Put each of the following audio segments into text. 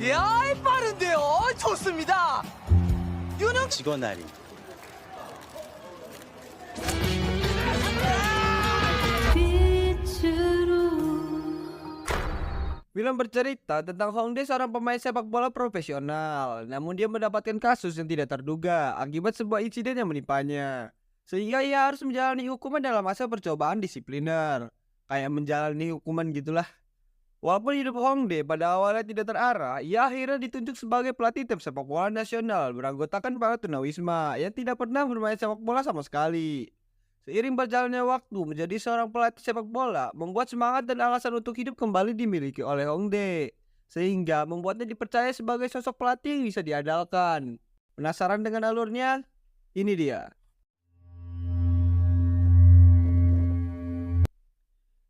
이야, 빠른데요. 좋습니다. 윤영 직원 할인. Film bercerita tentang Hongdae, seorang pemain sepak bola profesional. Namun dia mendapatkan kasus yang tidak terduga akibat sebuah insiden yang menimpanya. Sehingga ia harus menjalani hukuman dalam masa percobaan disipliner. Kayak menjalani hukuman gitulah. Walaupun hidup Hongdae pada awalnya tidak terarah, ia akhirnya ditunjuk sebagai pelatih tim sepak bola nasional beranggotakan para tunawisma yang tidak pernah bermain sepak bola sama sekali. Seiring berjalannya waktu, menjadi seorang pelatih sepak bola membuat semangat dan alasan untuk hidup kembali dimiliki oleh Hongdae, sehingga membuatnya dipercaya sebagai sosok pelatih yang bisa diandalkan. Penasaran dengan alurnya? Ini dia.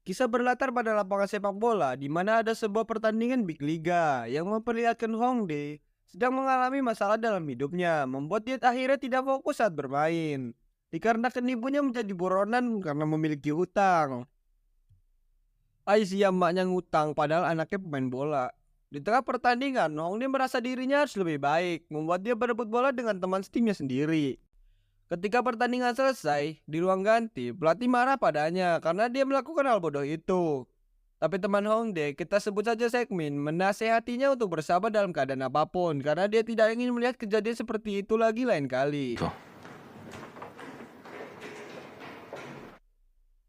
Kisah berlatar pada lapangan sepak bola di mana ada sebuah pertandingan Big Liga yang memperlihatkan Hongdae sedang mengalami masalah dalam hidupnya, membuat dia akhirnya tidak fokus saat bermain. Dikarenakan ibunya menjadi buronan karena memiliki hutang. Aisyah emaknya ngutang padahal anaknya pemain bola. Di tengah pertandingan, Hongdae merasa dirinya harus lebih baik, membuat dia berebut bola dengan teman setimnya sendiri. Ketika pertandingan selesai, di ruang ganti, pelatih marah padanya karena dia melakukan hal bodoh itu. Tapi teman Hongdae, kita sebut saja Sekmin, menasehatinya untuk bersabar dalam keadaan apapun karena dia tidak ingin melihat kejadian seperti itu lagi lain kali.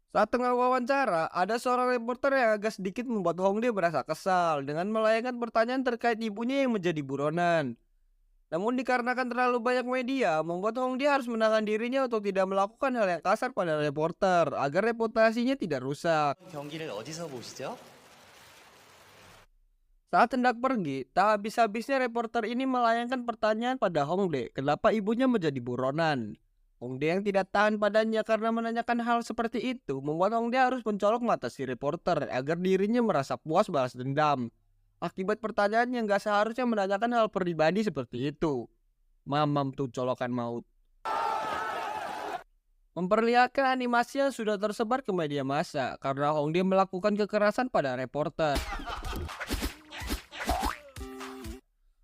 Saat tengah wawancara, ada seorang reporter yang agak sedikit membuat Hongdae merasa kesal dengan melayangkan pertanyaan terkait ibunya yang menjadi buronan. Namun dikarenakan terlalu banyak media, membuat Hongdae harus menahan dirinya untuk tidak melakukan hal yang kasar pada reporter agar reputasinya tidak rusak. 경기를 어디서 보시죠? Saat hendak pergi, tak habis-habisnya reporter ini melayangkan pertanyaan pada Hongdae, kenapa ibunya menjadi buronan. Hongdae yang tidak tahan padanya karena menanyakan hal seperti itu, membuat Hongdae harus mencolok mata si reporter agar dirinya merasa puas balas dendam. Akibat pertanyaan yang gak seharusnya menanyakan hal pribadi seperti itu. Mamam tuh colokan maut. Memperlihatkan animasi yang sudah tersebar ke media massa karena Hongdae melakukan kekerasan pada reporter.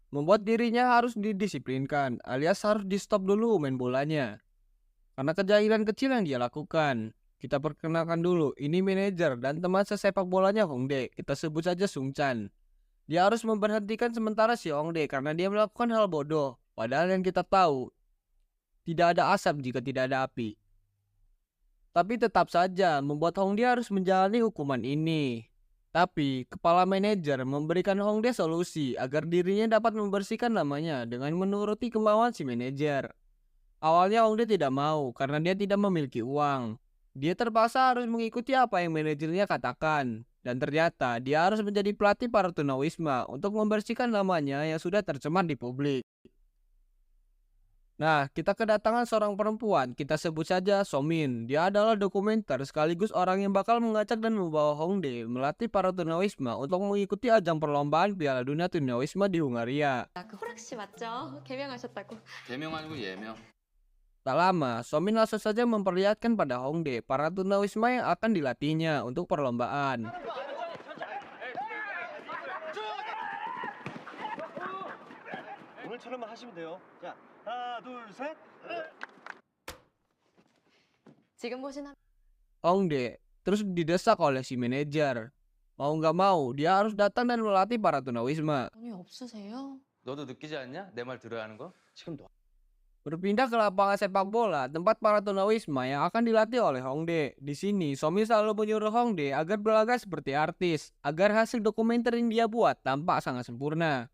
Membuat dirinya harus didisiplinkan, alias harus di stop dulu main bolanya. Karena kejahilan kecil yang dia lakukan. Kita perkenalkan dulu, ini manajer dan teman sesepak bolanya Hongdae. Kita sebut saja Sung Chan. Dia harus memberhentikan sementara si Hongdae karena dia melakukan hal bodoh. Padahal yang kita tahu, tidak ada asap jika tidak ada api. Tapi tetap saja membuat Hongdae harus menjalani hukuman ini. Tapi kepala manajer memberikan Hongdae solusi agar dirinya dapat membersihkan namanya dengan menuruti kemauan si manajer. Awalnya Hongdae tidak mau karena dia tidak memiliki uang. Dia terpaksa harus mengikuti apa yang manajernya katakan. Dan ternyata dia harus menjadi pelatih para tunawisma untuk membersihkan namanya yang sudah tercemar di publik. Nah, kita kedatangan seorang perempuan, kita sebut saja Somin. Dia adalah dokumenter sekaligus orang yang bakal mengajak dan membawa Hongdae melatih para tunawisma untuk mengikuti ajang perlombaan Piala Dunia Tunawisma di Hungaria. 그 호락씨 맞죠? 개명하셨다고. 개명 아니고 예명. Tak lama, Somin langsung saja memperlihatkan pada Hongdae para tunawisma yang akan dilatihnya untuk perlombaan. 오늘처럼만 하시면 돼요. 자, 하나, 둘, 셋. 지금 보신 Hongdae terus didesak oleh si manajer. Mau nggak mau, dia harus datang dan melatih para tunawisma. 돈이 없으세요? 너도 느끼지 않냐? 내 말 들어야 하는 거? 지금 너. Berpindah ke lapangan sepak bola, tempat para tunawisma yang akan dilatih oleh Hongdae. Di sini, Somi selalu menyuruh Hongdae agar berlagak seperti artis, agar hasil dokumenter yang dia buat tampak sangat sempurna.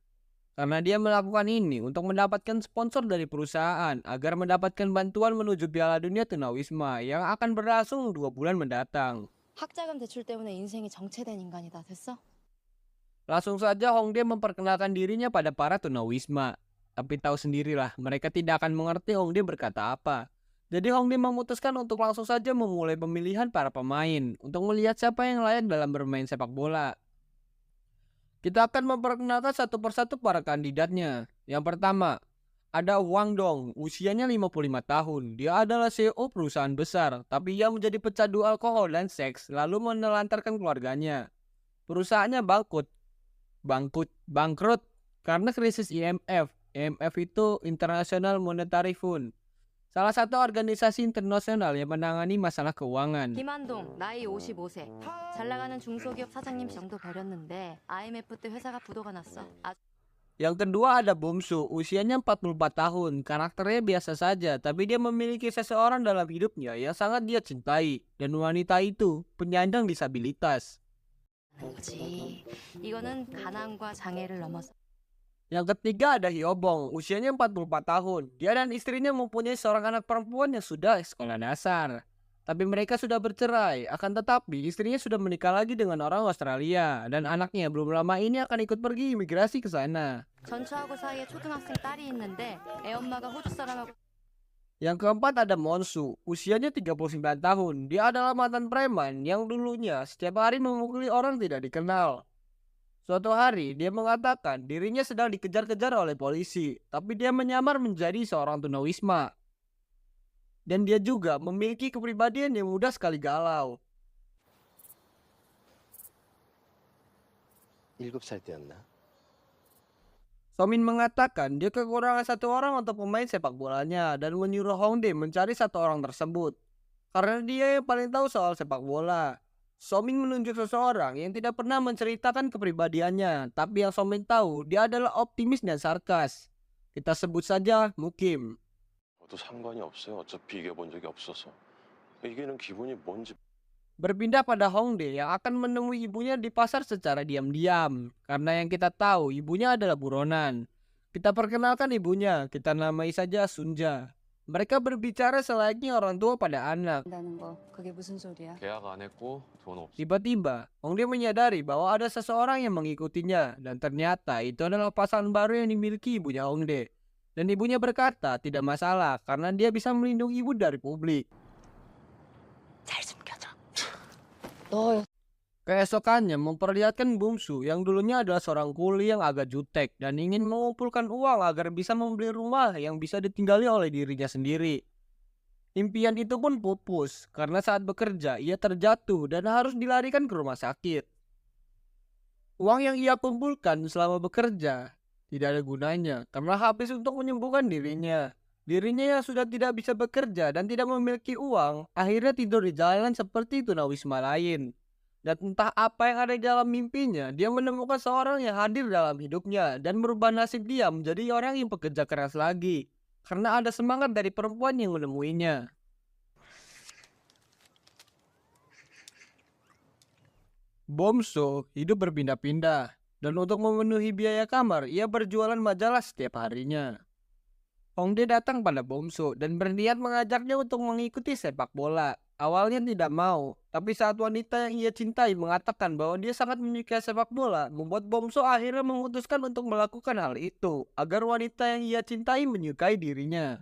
Karena dia melakukan ini untuk mendapatkan sponsor dari perusahaan, agar mendapatkan bantuan menuju Piala Dunia Tunawisma yang akan berlangsung 2 bulan mendatang. 학자금 대출 때문에 인생이 정체된 인간이다. 됐어? Langsung saja Hongdae memperkenalkan dirinya pada para tunawisma. Tapi tahu sendirilah, mereka tidak akan mengerti Hongdae berkata apa. Jadi Hongdae memutuskan untuk langsung saja memulai pemilihan para pemain untuk melihat siapa yang layak dalam bermain sepak bola. Kita akan memperkenalkan satu persatu para kandidatnya. Yang pertama, ada Wang Dong, usianya 55 tahun. Dia adalah CEO perusahaan besar, tapi ia menjadi pecandu alkohol dan seks, lalu menelantarkan keluarganya. Perusahaannya bangkrut. karena krisis IMF. IMF itu International Monetary Fund, salah satu organisasi internasional yang menangani masalah keuangan. 김한동, 나이 55세. 잘 나가는 중소기업 사장님 정도 버렸는데 IMF 때 회사가 부도가 났어. Yang kedua ada Bomsu, usianya 44 tahun, karakternya biasa saja, tapi dia memiliki seseorang dalam hidupnya yang sangat dia cintai, dan wanita itu penyandang disabilitas. 거지. 이거는 가난과 장애를 넘어서 Yang ketiga ada Hyobong, usianya 44 tahun, dia dan istrinya mempunyai seorang anak perempuan yang sudah sekolah dasar. Tapi mereka sudah bercerai, akan tetapi istrinya sudah menikah lagi dengan orang Australia, dan anaknya belum lama ini akan ikut pergi imigrasi ke sana. 전처하고 사이에 초등학생 딸이 있는데 애 엄마가 호주 사람하고 Yang keempat ada Monsu, usianya 39 tahun. Dia adalah mantan preman yang dulunya setiap hari memukuli orang tidak dikenal. Suatu hari dia mengatakan dirinya sedang dikejar-kejar oleh polisi, tapi dia menyamar menjadi seorang tunawisma. Dan dia juga memiliki kepribadian yang mudah sekali galau. 7살 때였나? Somin mengatakan dia kekurangan satu orang untuk pemain sepak bolanya dan menyuruh Hongdae mencari satu orang tersebut. Karena dia yang paling tahu soal sepak bola. Somin menunjuk seseorang yang tidak pernah menceritakan kepribadiannya, tapi yang Somin tahu dia adalah optimis dan sarkas. Kita sebut saja Mukim. 저도 상관이 없어요. 어차피 이겨본 적이 없어서. 이기는 기분이 뭔지. Berpindah pada Hongdae yang akan menemui ibunya di pasar secara diam-diam. Karena yang kita tahu ibunya adalah buronan. Kita perkenalkan ibunya, kita namai saja Sunja. Mereka berbicara selayaknya orang tua pada anak. 한다는 거 그게 무슨 소리야? 계약 안 했고 돈 없어. Tiba-tiba, Hongdae menyadari bahwa ada seseorang yang mengikutinya. Dan ternyata itu adalah pasangan baru yang dimiliki ibunya Hongdae. Dan ibunya berkata tidak masalah karena dia bisa melindungi ibu dari publik. 잘 숨겨줘. 너 Keesokannya memperlihatkan Bumsu yang dulunya adalah seorang kuli yang agak jutek dan ingin mengumpulkan uang agar bisa membeli rumah yang bisa ditinggali oleh dirinya sendiri. Impian itu pun pupus karena saat bekerja ia terjatuh dan harus dilarikan ke rumah sakit. Uang yang ia kumpulkan selama bekerja tidak ada gunanya karena habis untuk menyembuhkan dirinya. Dirinya yang sudah tidak bisa bekerja dan tidak memiliki uang akhirnya tidur di jalanan seperti tunawisma lain. Dan entah apa yang ada di dalam mimpinya, dia menemukan seorang yang hadir dalam hidupnya dan merubah nasib dia menjadi orang yang bekerja keras lagi. Karena ada semangat dari perempuan yang menemuinya. Bomso hidup berpindah-pindah. Dan untuk memenuhi biaya kamar, ia berjualan majalah setiap harinya. Hongdae datang pada Bomso dan berniat mengajaknya untuk mengikuti sepak bola. Awalnya tidak mau, tapi saat wanita yang ia cintai mengatakan bahwa dia sangat menyukai sepak bola, membuat Bomso akhirnya memutuskan untuk melakukan hal itu, agar wanita yang ia cintai menyukai dirinya.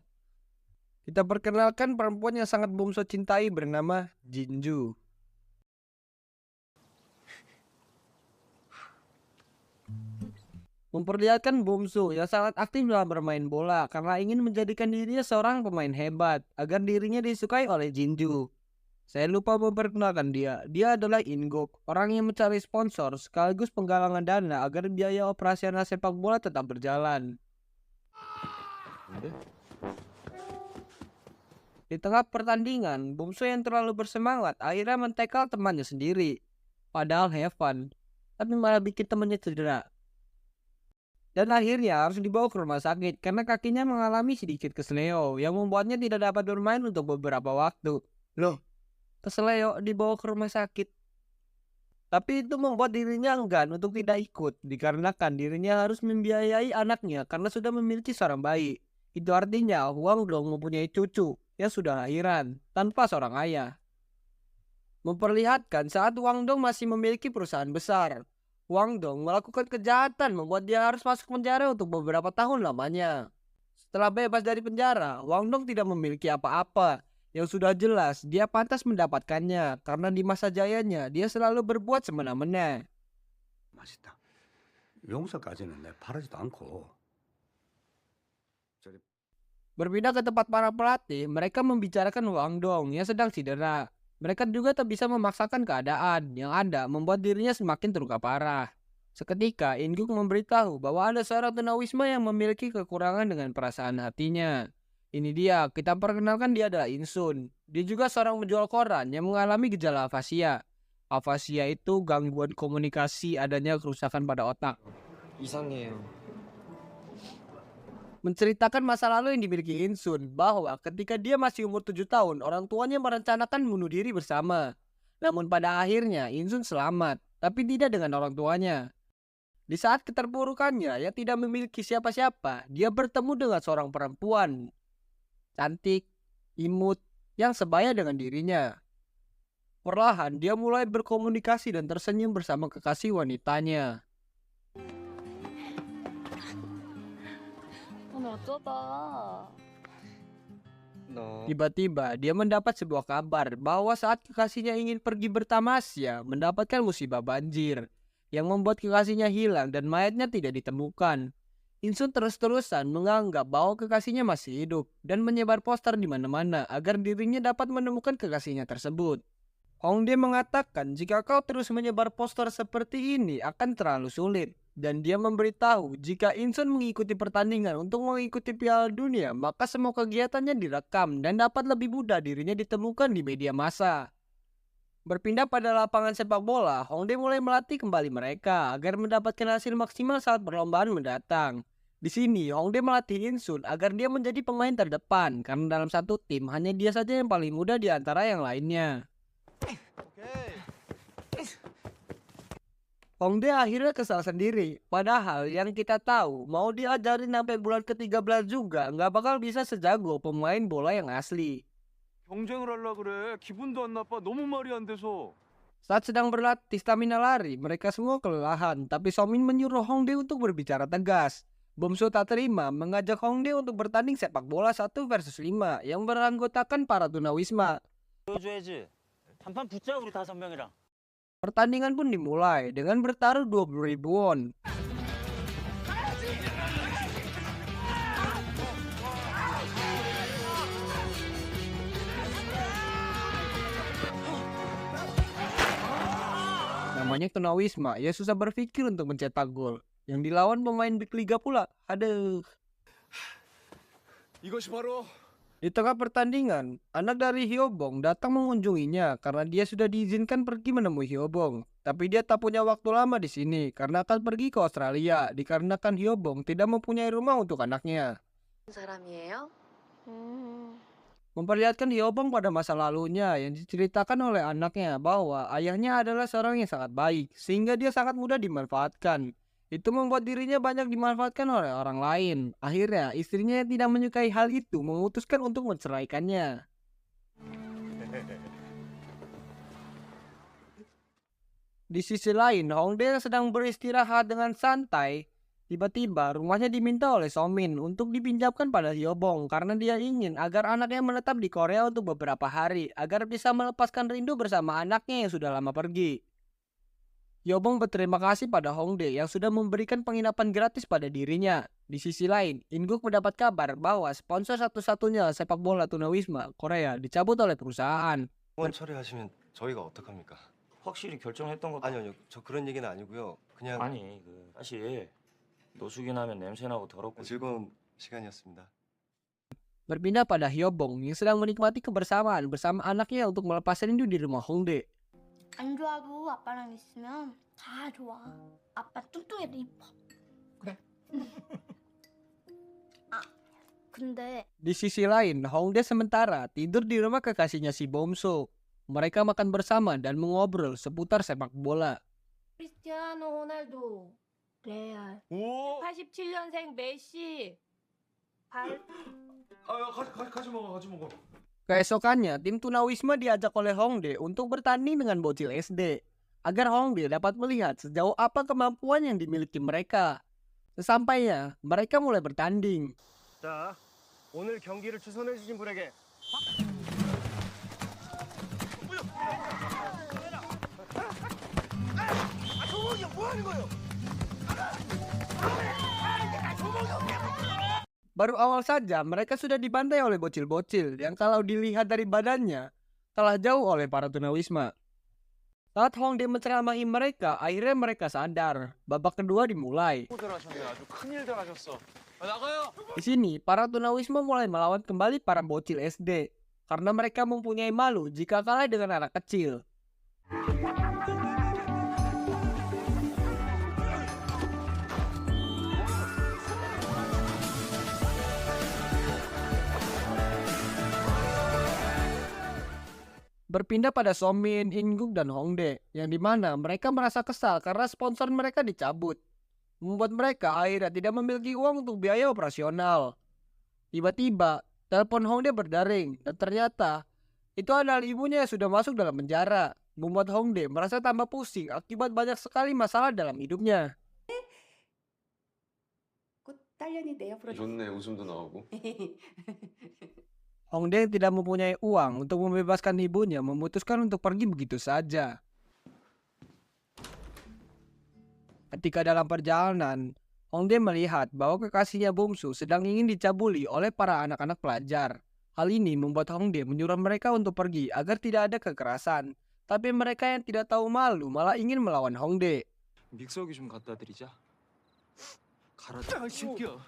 Kita perkenalkan perempuan yang sangat Bomso cintai bernama Jinju. Memperlihatkan Bomso yang sangat aktif dalam bermain bola karena ingin menjadikan dirinya seorang pemain hebat agar dirinya disukai oleh Jinju. Saya lupa memperkenalkan dia. Dia adalah Ingok, orang yang mencari sponsor sekaligus penggalangan dana agar biaya operasional sepak bola tetap berjalan. Di tengah pertandingan, Bomso yang terlalu bersemangat akhirnya mentekal temannya sendiri. Padahal have fun, tapi malah bikin temannya cedera. Dan akhirnya harus dibawa ke rumah sakit karena kakinya mengalami sedikit kesleo yang membuatnya tidak dapat bermain untuk beberapa waktu. Loh, kesleo dibawa ke rumah sakit. Tapi itu membuat dirinya enggan untuk tidak ikut dikarenakan dirinya harus membiayai anaknya karena sudah memiliki seorang bayi. Itu artinya Wang Dong mempunyai cucu yang sudah lahiran tanpa seorang ayah. Memperlihatkan saat Wang Dong masih memiliki perusahaan besar. Wang Dong melakukan kejahatan membuat dia harus masuk penjara untuk beberapa tahun lamanya. Setelah bebas dari penjara, Wang Dong tidak memiliki apa-apa. Yang sudah jelas dia pantas mendapatkannya karena di masa jayanya dia selalu berbuat semena-mena. 맛있다. 용서까지는 내 바라지도 않고. Berpindah ke tempat para pelatih, mereka membicarakan Wang Dong yang sedang cedera. Mereka juga tak bisa memaksakan keadaan yang ada membuat dirinya semakin terluka parah. Seketika Inguk memberitahu bahwa ada seorang tunawisma yang memiliki kekurangan dengan perasaan hatinya. Ini dia, kita perkenalkan dia adalah Insun. Dia juga seorang penjual koran yang mengalami gejala afasia. Afasia itu gangguan komunikasi, adanya kerusakan pada otak. Menceritakan masa lalu yang dimiliki Insun, bahwa ketika dia masih umur 7 tahun, orang tuanya merencanakan bunuh diri bersama. Namun pada akhirnya Insun selamat, tapi tidak dengan orang tuanya. Di saat keterpurukannya yang tidak memiliki siapa-siapa, dia bertemu dengan seorang perempuan cantik, imut, yang sebaya dengan dirinya. Perlahan dia mulai berkomunikasi dan tersenyum bersama kekasih wanitanya. 오늘 어쩌다. Tiba-tiba dia mendapat sebuah kabar bahwa saat kekasihnya ingin pergi bertamasya, mendapatkan musibah banjir yang membuat kekasihnya hilang dan mayatnya tidak ditemukan. Insun terus-terusan menganggap bahwa kekasihnya masih hidup dan menyebar poster di mana-mana agar dirinya dapat menemukan kekasihnya tersebut. Hongdae mengatakan jika kau terus menyebar poster seperti ini akan terlalu sulit. Dan dia memberitahu jika Insun mengikuti pertandingan untuk mengikuti Piala Dunia, maka semua kegiatannya direkam dan dapat lebih mudah dirinya ditemukan di media massa. Berpindah pada lapangan sepak bola, Hongdae mulai melatih kembali mereka agar mendapatkan hasil maksimal saat perlombaan mendatang. Di sini, Hongdae melatih Insun agar dia menjadi pemain terdepan karena dalam satu tim hanya dia saja yang paling muda di antara yang lainnya. Hongdae akhirnya kesal sendiri. Padahal yang kita tahu, mau diajarin sampai bulan ke-13 juga nggak bakal bisa sejago pemain bola yang asli. 경쟁을 하려 그래. 기분도 안 나빠. 너무 말이 안 돼서. Saat sedang berlatih stamina lari, mereka semua kelelahan. Tapi Somin menyuruh Hongdae untuk berbicara tegas. Bomso tak terima mengajak Hongdae untuk bertanding sepak bola 1 versus 5 yang beranggotakan para tunawisma. 보여줘야지. 한판 붙자 우리 5명이랑. Pertandingan pun dimulai dengan bertaruh 20.000 won. Namanya tunawisma, ya susah berpikir untuk mencetak gol. Yang dilawan pemain Big Liga pula. Aduh. 이것이 바로 Di tengah pertandingan, anak dari Hyobong datang mengunjunginya karena dia sudah diizinkan pergi menemui Hyobong. Tapi dia tak punya waktu lama di sini karena akan pergi ke Australia dikarenakan Hyobong tidak mempunyai rumah untuk anaknya. 사람이에요? Memperlihatkan Hyobong pada masa lalunya yang diceritakan oleh anaknya bahwa ayahnya adalah seorang yang sangat baik sehingga dia sangat mudah dimanfaatkan. Itu membuat dirinya banyak dimanfaatkan oleh orang lain. Akhirnya istrinya yang tidak menyukai hal itu memutuskan untuk menceraikannya. Di sisi lain, Hongdae sedang beristirahat dengan santai. Tiba-tiba rumahnya diminta oleh Somin untuk dipinjamkan pada Hyobong karena dia ingin agar anaknya menetap di Korea untuk beberapa hari agar bisa melepaskan rindu bersama anaknya yang sudah lama pergi. Hyobong berterima kasih pada Hongdae yang sudah memberikan penginapan gratis pada dirinya. Di sisi lain, Inguk mendapat kabar bahwa sponsor satu-satunya sepak bola tunawisma Korea dicabut oleh perusahaan. 원 처리하시면 저희가 어떡합니까? 확실히 결정했던 것도 아니요, 저 그런 얘기는 아니고요. 그냥 아니 사실 노숙인 하면 냄새나고 더럽고 즐거운 시간이었습니다. Berpindah pada Hyobong yang sedang menikmati kebersamaan bersama anaknya untuk melepas rindu di rumah Hongdae. 안 좋아도 아빠랑 있으면 다 좋아. 아빠 뚱뚱해도 이뻐. 그래. 아, 근데 Di sisi lain, Hongdae sementara tidur di rumah kekasihnya si Bomso. Mereka makan bersama dan mengobrol seputar sepak bola. 크리스티아노 호날두, 레알, 오! 87년생 메시, 같이 먹어. Keesokannya, tim tunawisma diajak oleh Hongdae untuk bertanding dengan bocil SD, agar Hongdae dapat melihat sejauh apa kemampuan yang dimiliki mereka. Sesampainya, mereka mulai bertanding. 자, 오늘 경기를 추천해 주신 분에게 Baru awal saja, mereka sudah dibantai oleh bocil-bocil yang kalau dilihat dari badannya, telah jauh oleh para tunawisma. Saat Hongdae menceramahi mereka, akhirnya mereka sadar. Babak kedua dimulai. 아주 큰일들 하셨어. 나가요. Di sini, para tunawisma mulai melawan kembali para bocil SD. Karena mereka mempunyai malu jika kalah dengan anak kecil. Berpindah pada Somin, Ingguk, dan Hongdae, yang dimana mereka merasa kesal karena sponsor mereka dicabut. Membuat mereka akhirnya tidak memiliki uang untuk biaya operasional. Tiba-tiba, telepon Hongdae berdering, dan ternyata itu adalah ibunya yang sudah masuk dalam penjara. Membuat Hongdae merasa tambah pusing akibat banyak sekali masalah dalam hidupnya. 좋네, 웃음도 나오고. Hongdae yang tidak mempunyai uang untuk membebaskan ibunya memutuskan untuk pergi begitu saja. Ketika dalam perjalanan, Hongdae melihat bahwa kekasihnya bungsu sedang ingin dicabuli oleh para anak-anak pelajar. Hal ini membuat Hongdae menyuruh mereka untuk pergi agar tidak ada kekerasan. Tapi mereka yang tidak tahu malu malah ingin melawan Hongdae. 믹서기 좀 갖다 드리자. 갈아. 새끼야.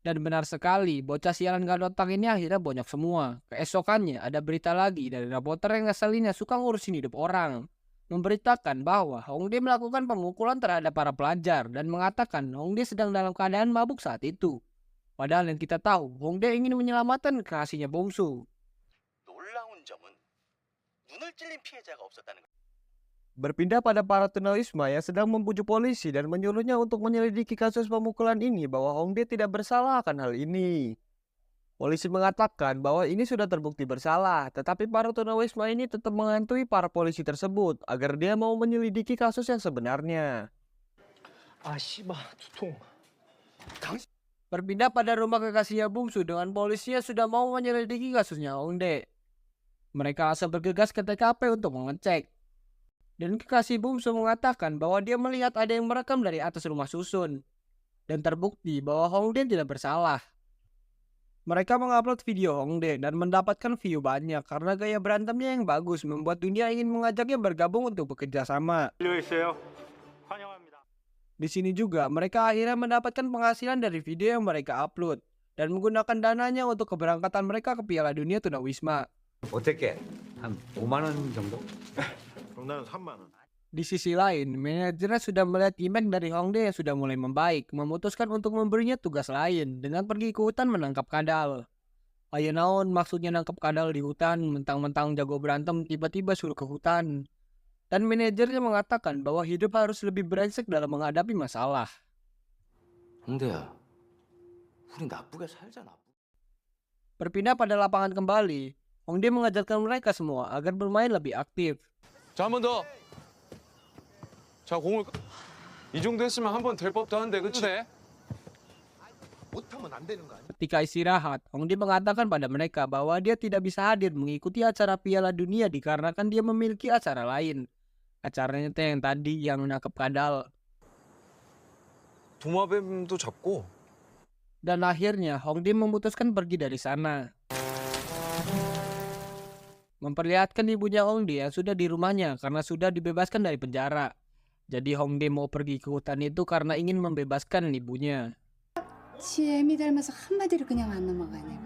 Dan benar sekali, bocah sialan gak otak ini akhirnya bonyok semua. Keesokannya ada berita lagi dari reporter yang ngeselinnya suka ngurusin hidup orang. Memberitakan bahwa Hongdae melakukan pemukulan terhadap para pelajar dan mengatakan Hongdae sedang dalam keadaan mabuk saat itu. Padahal yang kita tahu, Hongdae ingin menyelamatkan kekasihnya bungsu. 놀라운 점은 눈을 찔린 피해자가 없었다는 거. Berpindah pada para tunawisma yang sedang membujuk polisi dan menyuruhnya untuk menyelidiki kasus pemukulan ini bahwa Hongdae tidak bersalah akan hal ini. Polisi mengatakan bahwa ini sudah terbukti bersalah, tetapi para tunawisma ini tetap menghantui para polisi tersebut agar dia mau menyelidiki kasus yang sebenarnya. Berpindah pada rumah kekasihnya bungsu dengan polisinya sudah mau menyelidiki kasusnya Hongdae. Mereka langsung bergegas ke TKP untuk mengecek. Dan kekasih bungsu mengatakan bahwa dia melihat ada yang merekam dari atas rumah susun. Dan terbukti bahwa Hongdae tidak bersalah. Mereka mengupload video Hongdae dan mendapatkan view banyak karena gaya berantemnya yang bagus membuat dunia ingin mengajaknya bergabung untuk bekerja sama. Di sini juga mereka akhirnya mendapatkan penghasilan dari video yang mereka upload dan menggunakan dananya untuk keberangkatan mereka ke Piala Dunia Tunawisma. 어떻게? 한 5만 원 정도? Di sisi lain, manajernya sudah melihat impact dari Hongdae yang sudah mulai membaik, memutuskan untuk memberinya tugas lain dengan pergi ke hutan menangkap kadal. Ayo naon maksudnya nangkap kadal di hutan, mentang-mentang jago berantem tiba-tiba suruh ke hutan. Dan manajernya mengatakan bahwa hidup harus lebih brengsek dalam menghadapi masalah. 홍대야, 우리 나쁘게 살자 나쁘게. Berpindah pada lapangan kembali, Hongdae mengajarkan mereka semua agar bermain lebih aktif. 자, 한 번 더. 자, 공을 이 정도 했으면 한 번 될 법도 한데, 그치? Ketika istirahat, Hongdae mengatakan pada mereka bahwa dia tidak bisa hadir mengikuti acara Piala Dunia dikarenakan dia memiliki acara lain. Acaranya teh yang tadi yang menangkap kadal. 도마뱀도 잡고. Dan akhirnya Hongdae memutuskan pergi dari sana. Memperlihatkan ibunya Hongdae yang sudah di rumahnya karena sudah dibebaskan dari penjara. Jadi Hongdae mau pergi ke hutan itu karena ingin membebaskan ibunya. 애미 닮아서 한마디를 그냥 안 넘어가 내가.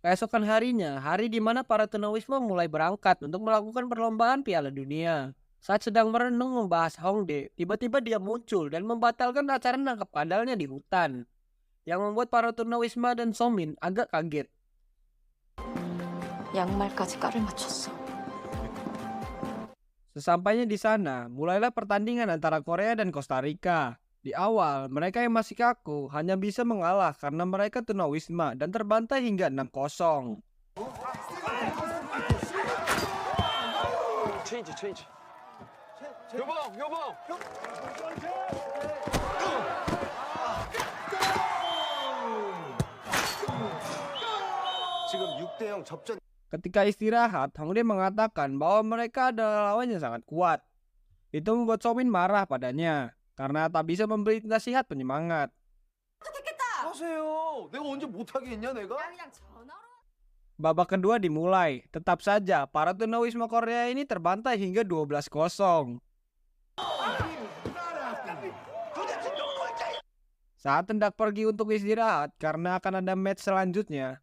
Keesokan harinya, hari di mana para tunawisma mulai berangkat untuk melakukan perlombaan Piala Dunia. Saat sedang merenung membahas Hongdae, tiba-tiba dia muncul dan membatalkan acara nangkap kadalnya di hutan. Yang membuat para tunawisma dan Somin agak kaget. 양말까지 깔을 맞췄어. Sesampainya di sana, mulailah pertandingan antara Korea dan Costa Rica. Di awal, mereka yang masih kaku hanya bisa mengalah karena mereka tunawisma dan terbantai hingga 6-0. 체인지. 여봉. 지금 6대0 접전. Ketika istirahat, Hongdae mengatakan bahwa mereka adalah lawan yang sangat kuat. Itu membuat Somin marah padanya karena tak bisa memberi nasihat penyemangat. 하세요. 내가 언제 못하게 했냐 내가? Babak kedua dimulai. Tetap saja, para tunawisma Korea ini terbantai hingga 12-0. Saat hendak pergi untuk istirahat karena akan ada match selanjutnya,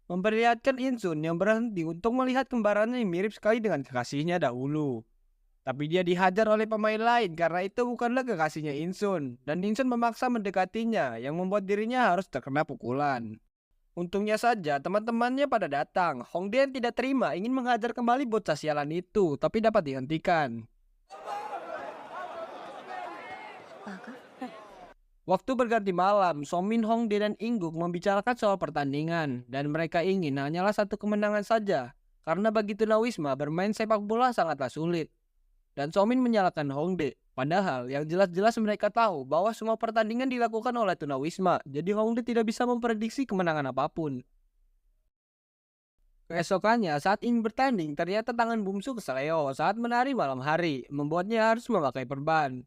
memperlihatkan Insun yang berhenti untuk melihat kembarannya yang mirip sekali dengan kekasihnya dahulu. Tapi dia dihajar oleh pemain lain karena itu bukanlah kekasihnya Insun, dan Insun memaksa mendekatinya yang membuat dirinya harus terkena pukulan. Untungnya saja teman-temannya pada datang. Hongdae yang tidak terima ingin menghajar kembali bocah sialan itu, tapi dapat dihentikan. Waktu berganti malam, Somin, Hongdae, dan Ingguk membicarakan soal pertandingan, dan mereka ingin hanyalah satu kemenangan saja, karena bagi tunawisma bermain sepak bola sangatlah sulit. Dan Somin menyalahkan Hongdae, padahal yang jelas-jelas mereka tahu bahwa semua pertandingan dilakukan oleh tunawisma, jadi Hongdae tidak bisa memprediksi kemenangan apapun. Keesokannya, saat ingin bertanding, ternyata tangan bungsu keseleo saat menari malam hari, membuatnya harus memakai perban.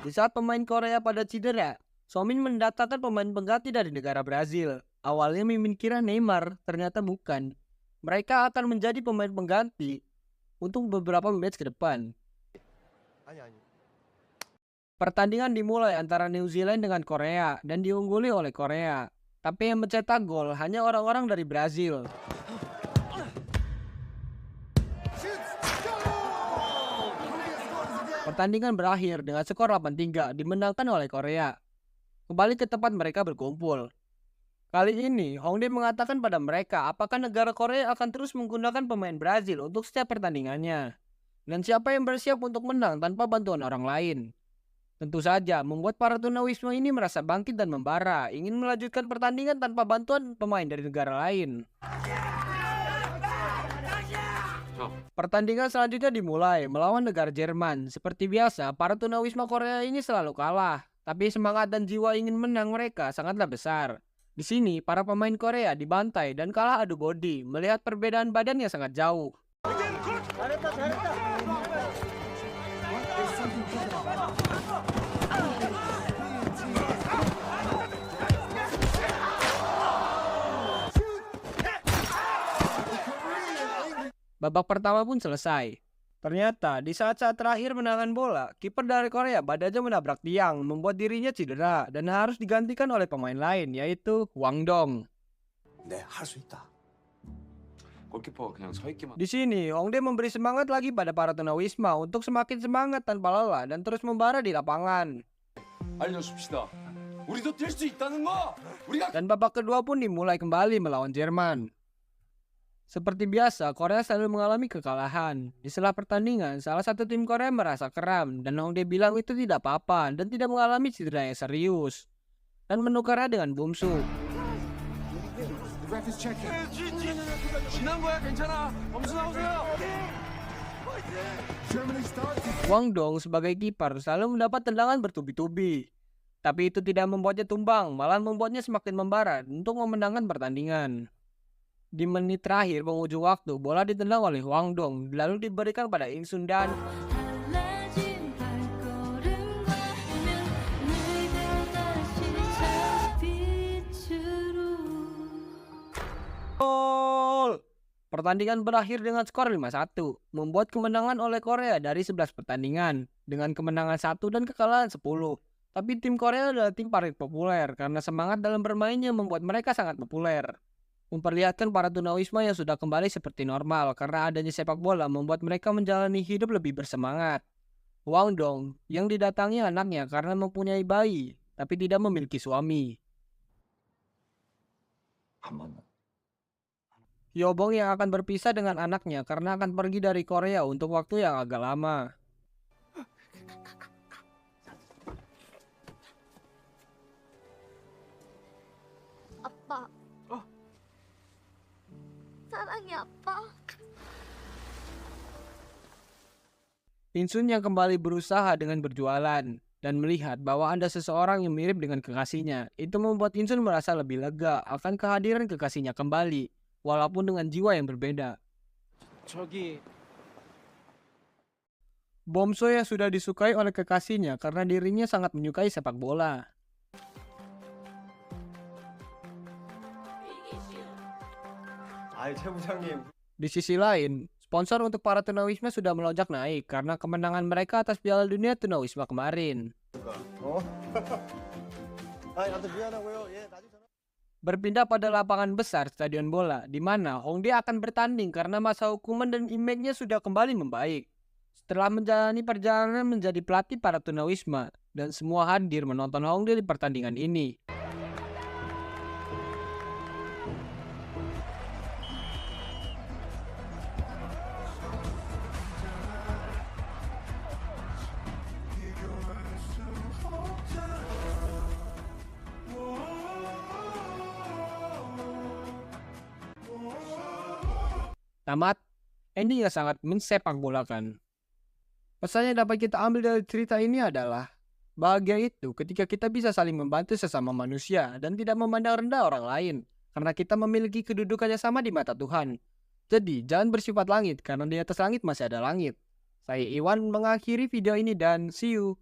Di saat pemain Korea pada cedera, Somin mendatangkan pemain pengganti dari negara Brazil. Awalnya Mimin kira Neymar, ternyata bukan. Mereka akan menjadi pemain pengganti untuk beberapa match ke depan. Pertandingan dimulai antara New Zealand dengan Korea dan diungguli oleh Korea. Tapi yang mencetak gol hanya orang-orang dari Brazil. Pertandingan berakhir dengan skor 8-3 dimenangkan oleh Korea. Kembali ke tempat mereka berkumpul. Kali ini, Hongdae mengatakan pada mereka apakah negara Korea akan terus menggunakan pemain Brazil untuk setiap pertandingannya. Dan siapa yang bersiap untuk menang tanpa bantuan orang lain. Tentu saja, membuat para tunawisma ini merasa bangkit dan membara, ingin melanjutkan pertandingan tanpa bantuan pemain dari negara lain. Pertandingan selanjutnya dimulai melawan negara Jerman. Seperti biasa, para tunawisma Korea ini selalu kalah. Tapi semangat dan jiwa ingin menang mereka sangatlah besar. Di sini, para pemain Korea dibantai dan kalah adu body, melihat perbedaan badan yang sangat jauh. Babak pertama pun selesai. Ternyata di saat-saat terakhir menahan bola, kiper dari Korea badannya menabrak tiang, membuat dirinya cedera dan harus digantikan oleh pemain lain, yaitu Hwang Dong. 네, 할 수 있다. 골키퍼가 그냥 서 있기만. Di sini, Hongdae memberi semangat lagi pada para tunawisma untuk semakin semangat tanpa lelah dan terus membara di lapangan. 알려줍시다. 우리도 뛸 수 있다는 거. 우리가. Dan babak kedua pun dimulai kembali melawan Jerman. Seperti biasa, Korea selalu mengalami kekalahan. Di sela pertandingan, salah satu tim Korea merasa kram dan Hongdae bilang itu tidak apa-apa dan tidak mengalami cedera yang serius. Dan menukarnya dengan bungsu. Hwang Dong sebagai kiper selalu mendapat tendangan bertubi-tubi. Tapi itu tidak membuatnya tumbang, malah membuatnya semakin membara untuk memenangkan pertandingan. Di menit terakhir penghujung waktu, bola ditendang oleh Hwang Dong, lalu diberikan pada In Sun Dan. Gol! Pertandingan berakhir dengan skor 5-1, membuat kemenangan oleh Korea dari 11 pertandingan, dengan kemenangan 1 dan kekalahan 10. Tapi tim Korea adalah tim paling populer, karena semangat dalam bermainnya membuat mereka sangat populer. Memperlihatkan para tunawisma yang sudah kembali seperti normal karena adanya sepak bola membuat mereka menjalani hidup lebih bersemangat. Hwang Dong yang didatangi anaknya karena mempunyai bayi tapi tidak memiliki suami. Hyobong yang akan berpisah dengan anaknya karena akan pergi dari Korea untuk waktu yang agak lama. 아빠. 사랑해 아빠. Insun yang kembali berusaha dengan berjualan dan melihat bahwa ada seseorang yang mirip dengan kekasihnya. Itu membuat Insun merasa lebih lega akan kehadiran kekasihnya kembali, walaupun dengan jiwa yang berbeda. 저기 Bomso yang sudah disukai oleh kekasihnya karena dirinya sangat menyukai sepak bola. Di sisi lain, sponsor untuk para tunawisma sudah melonjak naik karena kemenangan mereka atas Piala Dunia Tunawisma kemarin. Berpindah pada lapangan besar stadion bola, di mana Hongdae akan bertanding karena masa hukuman dan image-nya sudah kembali membaik. Setelah menjalani perjalanan menjadi pelatih para tunawisma, dan semua hadir menonton Hongdae di pertandingan ini. Tamat, ending yang sangat mensepak bolakan. Pesan yang dapat kita ambil dari cerita ini adalah, bahagia itu ketika kita bisa saling membantu sesama manusia dan tidak memandang rendah orang lain, karena kita memiliki kedudukan yang sama di mata Tuhan. Jadi, jangan bersifat langit, karena di atas langit masih ada langit. Saya Iwan mengakhiri video ini dan see you.